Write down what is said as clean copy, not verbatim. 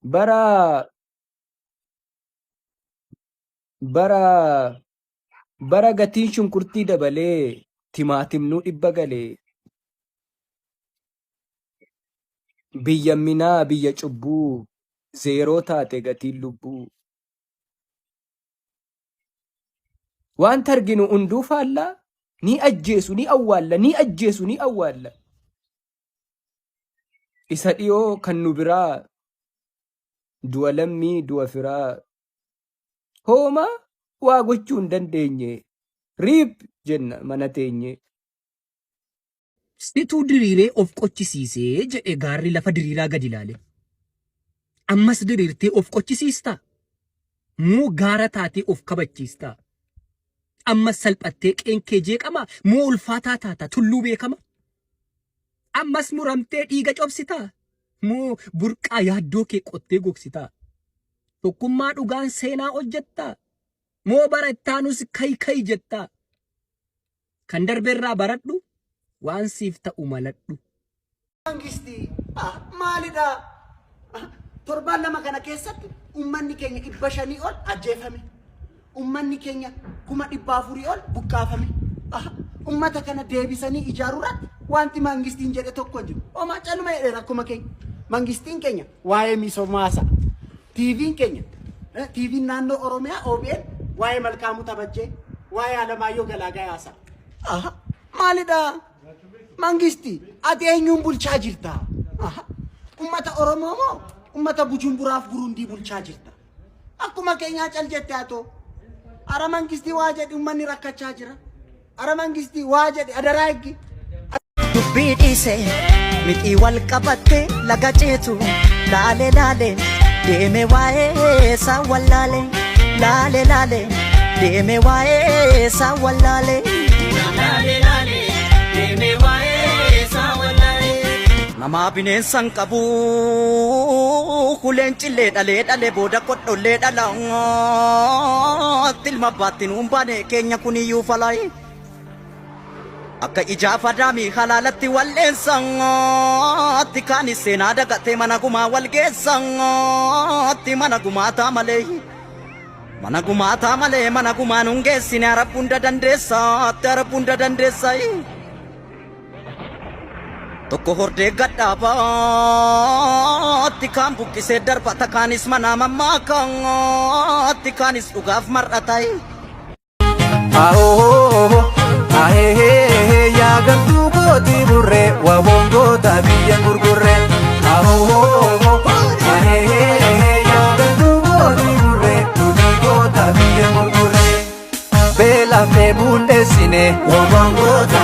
bara bara bara gatiin shunkurtii dabalee timaatimnuu dhibba galee biyya minaa biyya cubbuu zeeroo taate gatiin lubbuu waan arginu hunduu faallaa ni ajjeesu ni awwaalla isa dhiyoo kan nu biraa du'a lammii du'a firaa hooma waa gochuu hin dandeenye riib jenna mana teenye. Situu diriiree of qochisiisee jedhe gaarri lafa diriiraa gad ilaale. Ammas diriirtee of qochisiistaa? Moo gaara taatee of kabachiistaa? Ammas salphattee qeenkee jeeqamaa? Moo ulfaataa taata tulluu beekama? Ammas muramtee dhiiga cobsitaa? Moo burqaa yaaddoo kee qottee gogsitaa? Tokkummaa dhugaan seenaa hojjettaa? Moo barattaanus kai jettaa? Kan darbeerraa baradhu waan siif ta'u maladhu. Mangisti maalidha? Torbaan lama kana keessatti ummanni keenya 500 ol ajjeefame. Ummanni keenya 400 ol buqqaafame. Ummata kana deebisanii ijaaruudhaaf wanti mangistiin jedhe tokko jiru. Oma caluma jedhe akkuma keenya. Mangistiin keenya waa'ee misoomaasa. TV'n keenya TV'n naannoo Oromiyaa OBN waa'ee Malkaamuu Tabajjee waa'ee Alamaayyoo Galaagayaasa. Maalidha? Mangisti ati eenyuun bulchaa jirta? Ummata Oromoo moo ummata Bujumburaaf Burundii bulchaa jirta? Akkuma keenyaa cal jette atoo. Ara mangisti waa jedhi ummanni rakkachaa jira. Ara mangisti waa jedhi adaraa eeggi. Dubbii dhiise mixii wal qabatte laga ceetu laale deeme waa'ee isaa wallaale laale deeme waa'ee isaa wallaale. Nama bineensan qabu kuleen cillee dhalee booda kodhollee dhala tilma baattiin umbaane keenya kuniyyuu falaayi akka ijaafa daamii halaalatti walleensan atti kaanis seenaa dagatee mana gumaa walgeessan atti mana gumaataa malee mana gumaan hungeessine arabunda dandeessa tokko hordee gadhaabaatti kaan buqqisee darbata kaanis mana mammaakaatti kaanis dhugaaf mar'atayi. Yaa gartuu gootii burree waa bongoota biyya gurgurree. Yaa gartuu gootii burree nuti goota biyya gurgurree. Beelafee bulleessine waa bongoota